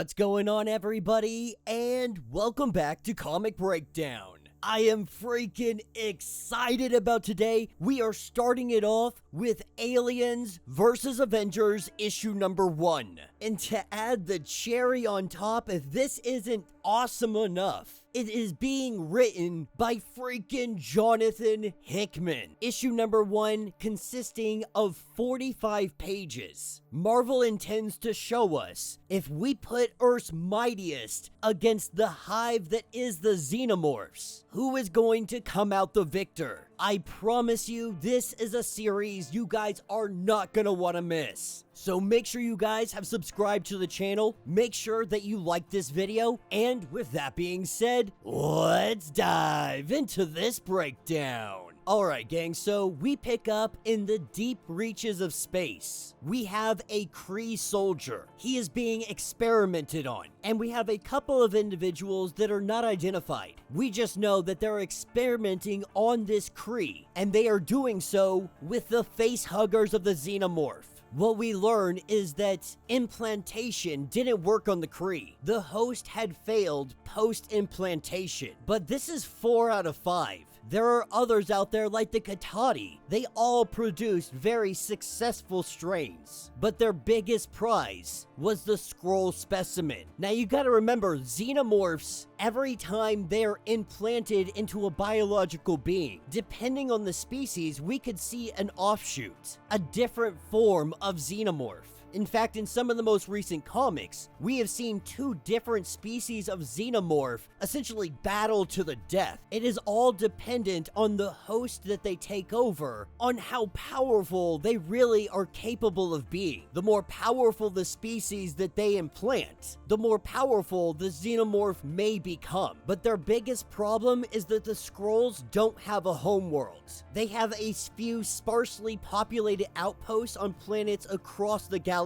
What's going on, everybody, and welcome back to Comic Breakdown. I am freaking excited about today. We are starting it off with Aliens vs. Avengers issue number 1. And to add the cherry on top, if this isn't awesome enough, it is being written by freaking Jonathan Hickman. Issue number 1 consisting of 45 pages. Marvel intends to show us if we put Earth's mightiest against the hive that is the Xenomorphs, who is going to come out the victor. I promise you, this is a series you guys are not gonna want to miss. So make sure you guys have subscribed to the channel, make sure that you like this video, and with that being said, let's dive into this breakdown. Alright gang, so we pick up in the deep reaches of space. We have a Kree soldier. He is being experimented on, and we have a couple of individuals that are not identified. We just know that they're experimenting on this Kree, and they are doing so with the face huggers of the Xenomorph. What we learn is that implantation didn't work on the Kree. The host had failed post-implantation, but this is 4 out of 5. There are others out there like the Katati. They all produced very successful strains, but their biggest prize was the Skrull specimen. Now you gotta remember, Xenomorphs, every time they're implanted into a biological being, depending on the species, we could see an offshoot, a different form of Xenomorph. In fact, in some of the most recent comics, we have seen 2 different species of Xenomorph essentially battle to the death. It is all dependent on the host that they take over, on how powerful they really are capable of being. The more powerful the species that they implant, the more powerful the Xenomorph may become. But their biggest problem is that the Skrulls don't have a homeworld. They have a few sparsely populated outposts on planets across the galaxy.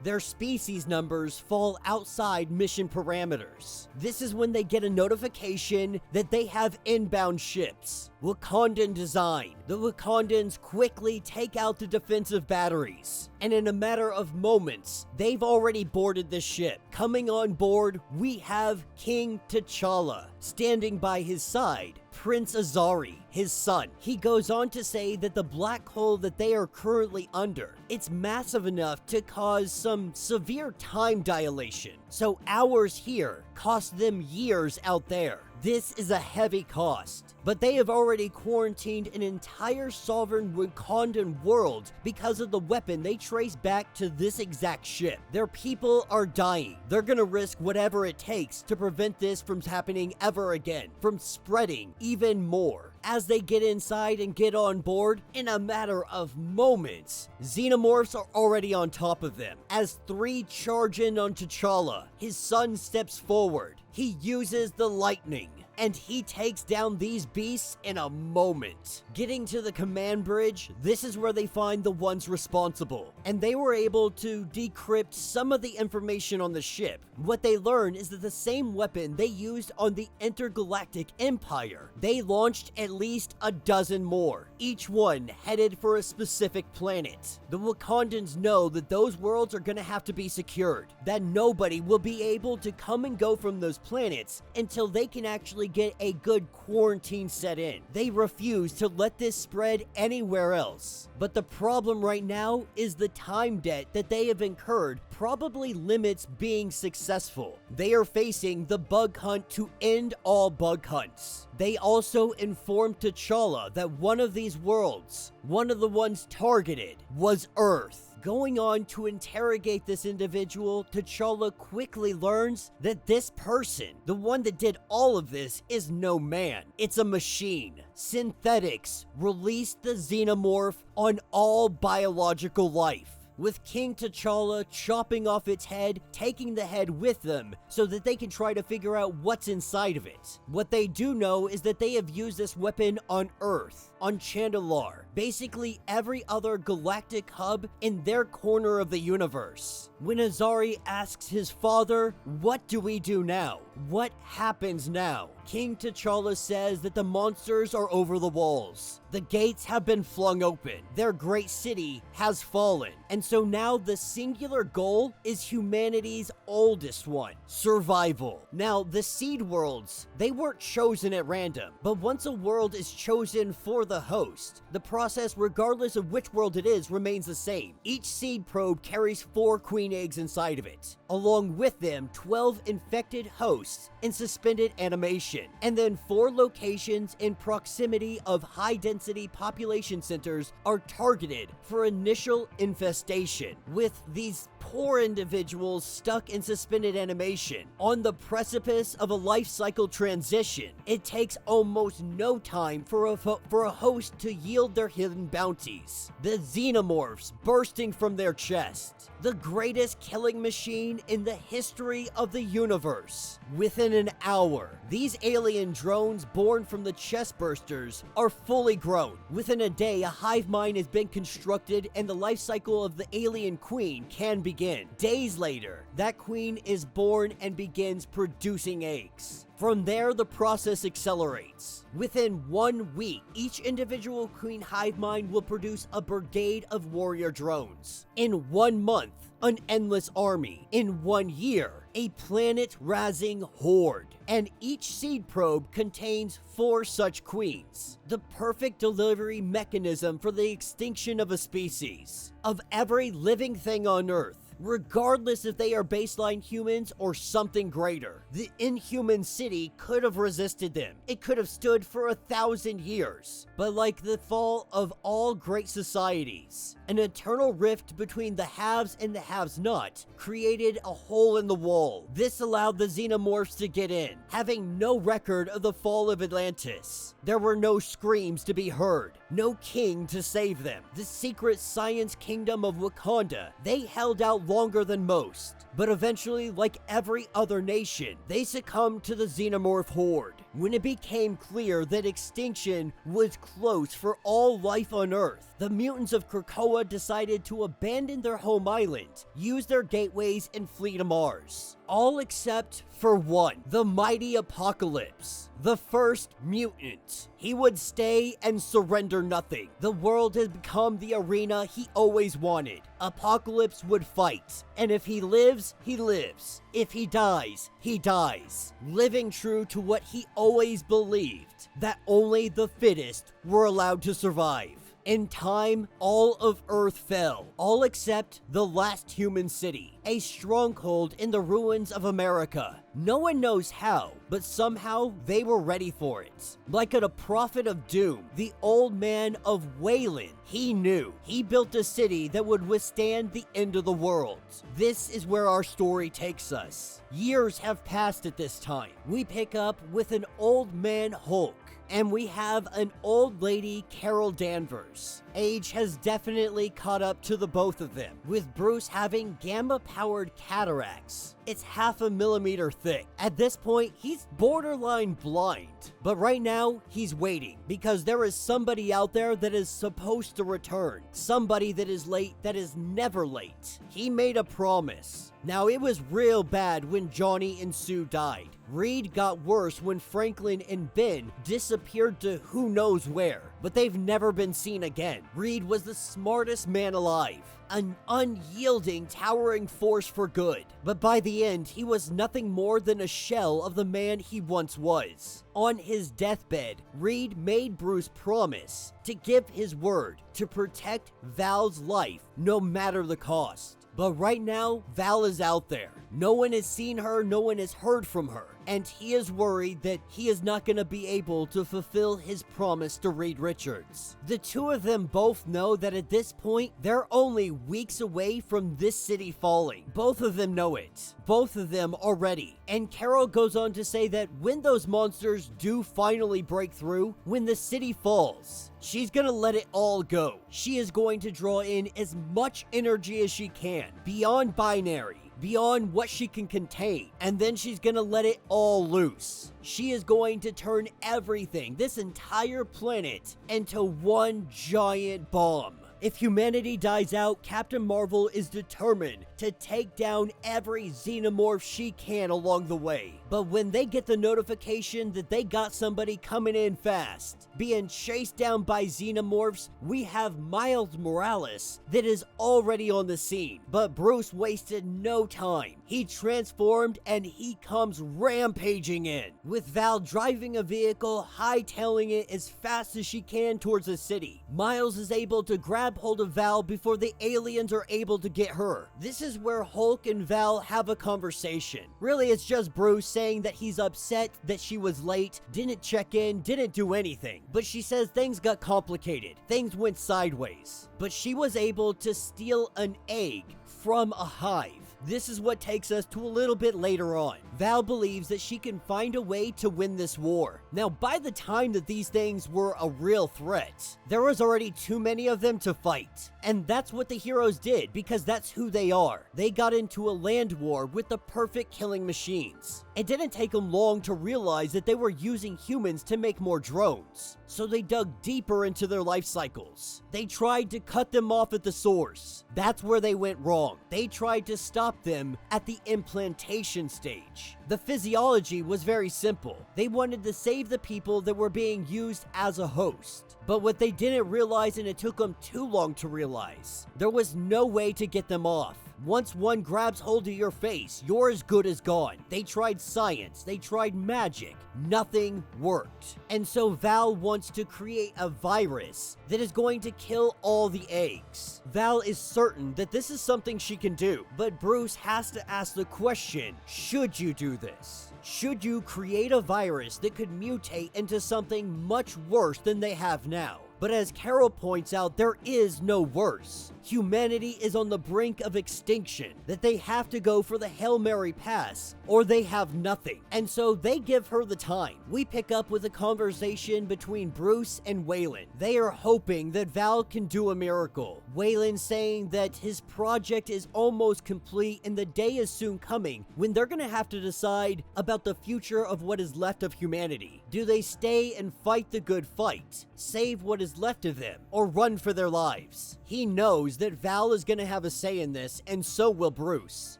Their species numbers fall outside mission parameters. This is when they get a notification that they have inbound ships. Wakandan design. The Wakandans quickly take out the defensive batteries, and in a matter of moments, they've already boarded the ship. Coming on board, we have King T'Challa. Standing by his side, Prince Azari, his son. He goes on to say that the black hole that they are currently under, it's massive enough to cause some severe time dilation. So hours here cost them years out there. This is a heavy cost, but they have already quarantined an entire sovereign Wakandan world because of the weapon they trace back to this exact ship. Their people are dying. They're gonna risk whatever it takes to prevent this from happening ever again, from spreading even more. As they get inside and get on board, in a matter of moments, Xenomorphs are already on top of them. As 3 charge in on T'Challa, his son steps forward. He uses the lightning, and he takes down these beasts in a moment. Getting to the command bridge, this is where they find the ones responsible, and they were able to decrypt some of the information on the ship. What they learn is that the same weapon they used on the Intergalactic Empire, they launched at least a dozen more, each one headed for a specific planet. The Wakandans know that those worlds are gonna have to be secured, that nobody will be able to come and go from those planets until they can actually get a good quarantine set in. They refuse to let this spread anywhere else. But the problem right now is the time debt that they have incurred probably limits being successful. They are facing the bug hunt to end all bug hunts. They also informed T'Challa that one of these worlds, one of the ones targeted, was Earth. Going on to interrogate this individual, T'Challa quickly learns that this person, the one that did all of this, is no man. It's a machine. Synthetics released the Xenomorph on all biological life, with King T'Challa chopping off its head, taking the head with them so that they can try to figure out what's inside of it. What they do know is that they have used this weapon on Earth, on Chandelar, basically every other galactic hub in their corner of the universe. When Azari asks his father, "What do we do now? What happens now?" King T'Challa says that the monsters are over the walls. The gates have been flung open. Their great city has fallen. And so now the singular goal is humanity's oldest one: survival. Now, the seed worlds, they weren't chosen at random, but once a world is chosen for the host, the process, regardless of which world it is, remains the same. Each seed probe carries 4 queen eggs inside of it. Along with them, 12 infected hosts in suspended animation, and then 4 locations in proximity of high-density population centers are targeted for initial infestation, with these poor individuals stuck in suspended animation on the precipice of a life cycle transition. It takes almost no time for a host to yield their hidden bounties. The Xenomorphs bursting from their chest, the greatest killing machine in the history of the universe. Within an hour, these alien drones born from the chest bursters are fully grown. Within a day, a hive mind has been constructed and the life cycle of the alien queen can begin. Days later, that queen is born and begins producing eggs. From there, the process accelerates. Within 1 week, each individual queen hive mind will produce a brigade of warrior drones. In 1 month, an endless army. In 1 year, a planet-razing horde. And each seed probe contains 4 such queens. The perfect delivery mechanism for the extinction of a species, of every living thing on Earth, regardless if they are baseline humans or something greater. The inhuman city could have resisted them. It could have stood for 1,000 years. But like the fall of all great societies, an eternal rift between the haves and the haves-not created a hole in the wall. This allowed the Xenomorphs to get in, having no record of the fall of Atlantis. There were no screams to be heard, no king to save them. The secret science kingdom of Wakanda, they held out longer than most, but eventually, like every other nation, they succumbed to the Xenomorph horde. When it became clear that extinction was close for all life on Earth, the mutants of Krakoa decided to abandon their home island, use their gateways, and flee to Mars. All except for one, the mighty Apocalypse, the first mutant. He would stay and surrender nothing. The world had become the arena he always wanted. Apocalypse would fight, and if he lives, he lives. If he dies, he dies. Living true to what he always believed, that only the fittest were allowed to survive. In time, all of Earth fell, all except the last human city, a stronghold in the ruins of America. No one knows how, but somehow they were ready for it. Like a prophet of doom, the old man of Wayland, he knew. He built a city that would withstand the end of the world. This is where our story takes us. Years have passed at this time. We pick up with an old man Hulk, and we have an old lady, Carol Danvers. Age has definitely caught up to the both of them, with Bruce having gamma-powered cataracts. It's 0.5 millimeter thick. At this point, he's borderline blind. But right now, he's waiting, because there is somebody out there that is supposed to return. Somebody that is late, that is never late. He made a promise. Now, it was real bad when Johnny and Sue died. Reed got worse when Franklin and Ben disappeared to who knows where, but they've never been seen again. Reed was the smartest man alive, an unyielding, towering force for good. But by the end, he was nothing more than a shell of the man he once was. On his deathbed, Reed made Bruce promise to give his word to protect Val's life no matter the cost. But right now, Val is out there. No one has seen her, no one has heard from her, and he is worried that he is not going to be able to fulfill his promise to Reed Richards. The two of them both know that at this point, they're only weeks away from this city falling. Both of them know it. Both of them are ready. And Carol goes on to say that when those monsters do finally break through, when the city falls, she's gonna let it all go. She is going to draw in as much energy as she can, beyond binary, beyond what she can contain, and then she's gonna let it all loose. She is going to turn everything, this entire planet, into one giant bomb. If humanity dies out, Captain Marvel is determined to take down every xenomorph she can along the way. But when they get the notification that they got somebody coming in fast, being chased down by xenomorphs, we have Miles Morales that is already on the scene. But Bruce wasted no time. He transformed and he comes rampaging in, with Val driving a vehicle, hightailing it as fast as she can towards the city. Miles is able to grab hold of Val before the aliens are able to get her. This is where Hulk and Val have a conversation. Really, it's just Bruce saying that he's upset that she was late, didn't check in, didn't do anything. But she says things got complicated. Things went sideways. But she was able to steal an egg from a hive. This is what takes us to a little bit later on. Val believes that she can find a way to win this war. Now, by the time that these things were a real threat, there was already too many of them to fight. And that's what the heroes did, because that's who they are. They got into a land war with the perfect killing machines. It didn't take them long to realize that they were using humans to make more drones. So they dug deeper into their life cycles. They tried to cut them off at the source. That's where they went wrong. They tried to stop them at the implantation stage. The physiology was very simple. They wanted to save the people that were being used as a host. But what they didn't realize, and it took them too long to realize, there was no way to get them off. Once one grabs hold of your face, you're as good as gone. They tried science, they tried magic, nothing worked. And so Val wants to create a virus that is going to kill all the eggs. Val is certain that this is something she can do, but Bruce has to ask the question, should you do this? Should you create a virus that could mutate into something much worse than they have now? But as Carol points out, there is no worse. Humanity is on the brink of extinction, that they have to go for the Hail Mary pass, or they have nothing. And so they give her the time. We pick up with a conversation between Bruce and Waylon. They are hoping that Val can do a miracle. Waylon saying that his project is almost complete and the day is soon coming when they're gonna have to decide about the future of what is left of humanity. Do they stay and fight the good fight, save what is left of them, or run for their lives? He knows that Val is gonna have a say in this, and so will Bruce.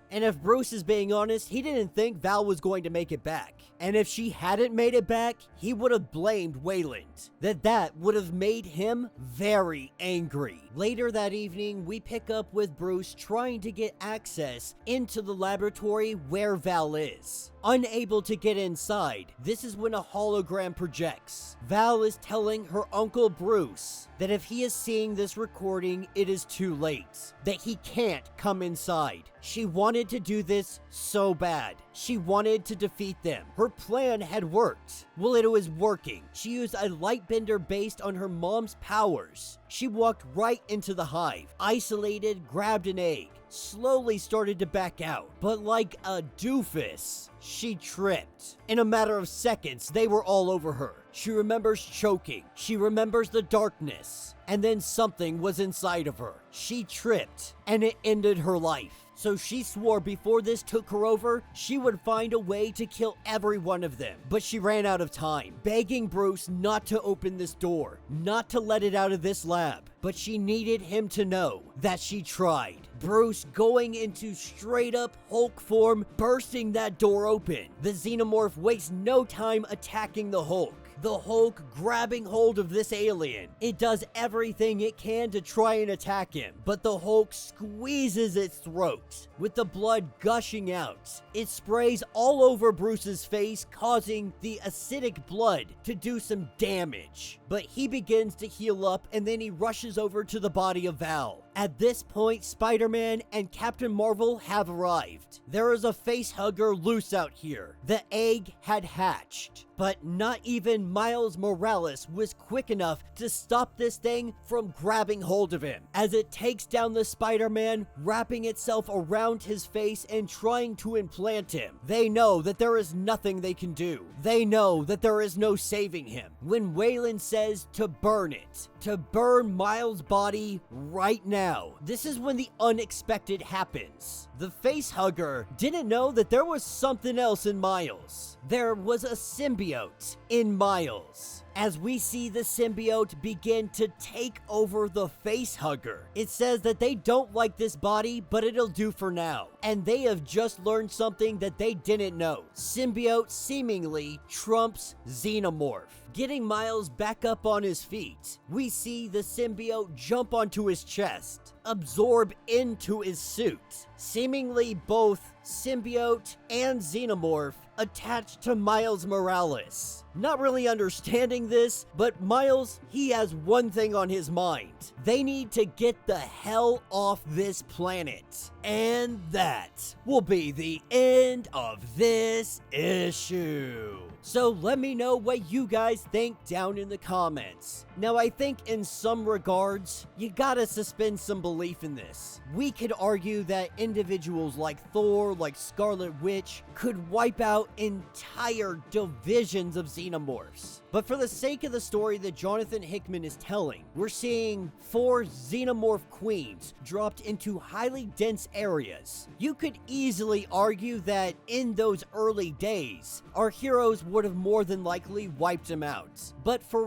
And if Bruce is being honest, he didn't think Val was going to make it back. And if she hadn't made it back, he would have blamed Wayland. That would have made him very angry. Later that evening, we pick up with Bruce trying to get access into the laboratory where Val is. Unable to get inside, this is when a hologram projects. Val is telling her uncle Bruce that if he is seeing this recording, it is too late, that he can't come inside. She wanted to do this so bad. She wanted to defeat them. Her plan had worked. Well, it was working. She used a light bender based on her mom's powers. She walked right into the hive, isolated, grabbed an egg, slowly started to back out. But like a doofus, she tripped. In a matter of seconds, they were all over her. She remembers choking. She remembers the darkness. And then something was inside of her. She tripped, and it ended her life. So she swore before this took her over, she would find a way to kill every one of them. But she ran out of time, begging Bruce not to open this door, not to let it out of this lab. But she needed him to know that she tried. Bruce going into straight up Hulk form, bursting that door open. The Xenomorph wastes no time attacking the Hulk. The Hulk grabbing hold of this alien. It does everything it can to try and attack him, but the Hulk squeezes its throat, with the blood gushing out. It sprays all over Bruce's face, causing the acidic blood to do some damage. But he begins to heal up, and then he rushes over to the body of Val. At this point, Spider-Man and Captain Marvel have arrived. There is a facehugger loose out here. The egg had hatched. But not even Miles Morales was quick enough to stop this thing from grabbing hold of him, as it takes down the Spider-Man, wrapping itself around his face and trying to implant him. They know that there is nothing they can do. They know that there is no saving him. When Waylon says to burn it, to burn Miles' body right now, this is when the unexpected happens. The facehugger didn't know that there was something else in Miles. There was a symbiote in Miles. As we see the symbiote begin to take over the facehugger, it says that they don't like this body, but it'll do for now. And they have just learned something that they didn't know. Symbiote seemingly trumps Xenomorph. Getting Miles back up on his feet, we see the symbiote jump onto his chest, absorb into his suit. Seemingly both symbiote and Xenomorph attached to Miles Morales. Not really understanding this, but Miles, he has one thing on his mind. They need to get the hell off this planet. And that will be the end of this issue. So let me know what you guys think down in the comments. Now, I think in some regards, you gotta suspend some belief in this. We could argue that individuals like Thor, like Scarlet Witch, could wipe out entire divisions of Xenomorphs. But for the sake of the story that Jonathan Hickman is telling, we're seeing 4 Xenomorph queens dropped into highly dense areas. You could easily argue that in those early days, our heroes would have more than likely wiped them out. But for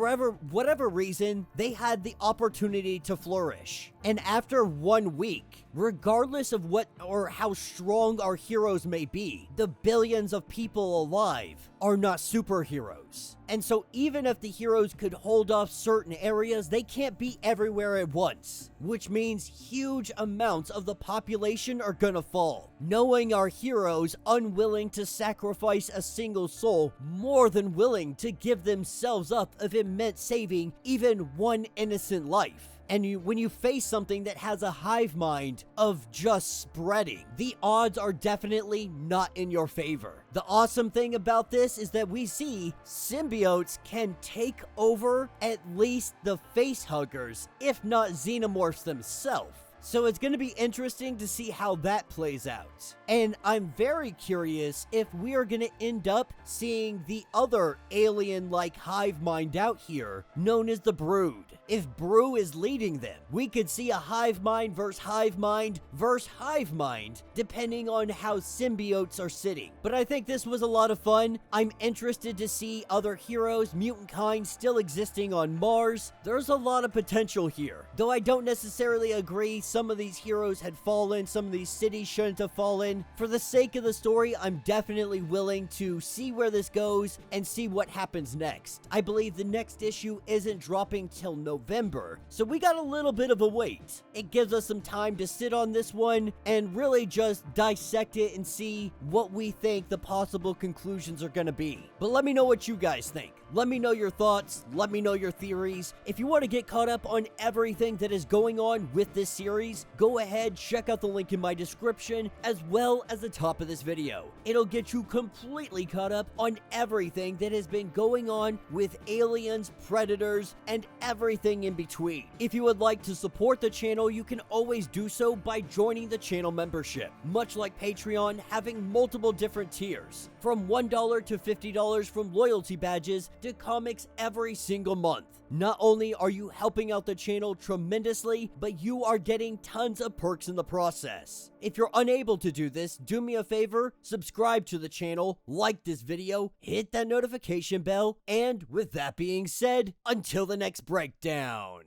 whatever reason, they had the opportunity to flourish. And after 1 week, regardless of what or how strong our heroes may be, the billions of people alive are not superheroes. And so even if the heroes could hold off certain areas, they can't be everywhere at once, which means huge amounts of the population are gonna fall. Knowing our heroes unwilling to sacrifice a single soul, more than willing to give themselves up if it meant saving even one innocent life. And when you face something that has a hive mind of just spreading, the odds are definitely not in your favor. The awesome thing about this is that we see symbiotes can take over at least the facehuggers, if not Xenomorphs themselves. So it's going to be interesting to see how that plays out. And I'm very curious if we are going to end up seeing the other alien-like hive mind out here, known as the Brood. If Brew is leading them, we could see a hive mind versus hive mind versus hive mind, depending on how symbiotes are sitting. But I think this was a lot of fun. I'm interested to see other heroes, mutant kind, still existing on Mars. There's a lot of potential here. Though I don't necessarily agree some of these heroes had fallen, some of these cities shouldn't have fallen. For the sake of the story, I'm definitely willing to see where this goes and see what happens next. I believe the next issue isn't dropping till November, so we got a little bit of a wait. It gives us some time to sit on this one and really just dissect it and see what we think the possible conclusions are going to be. But let me know what you guys think. Let me know your thoughts. Let me know your theories. If you want to get caught up on everything that is going on with this series, go ahead, check out the link in my description as well as the top of this video. It'll get you completely caught up on everything that has been going on with aliens, predators, and everything in between. If you would like to support the channel, you can always do so by joining the channel membership. Much like Patreon, having multiple different tiers, from $1 to $50 from loyalty badges to comics every single month. Not only are you helping out the channel tremendously, but you are getting tons of perks in the process. If you're unable to do this, do me a favor, subscribe to the channel, like this video, hit that notification bell, and with that being said, until the next breakdown.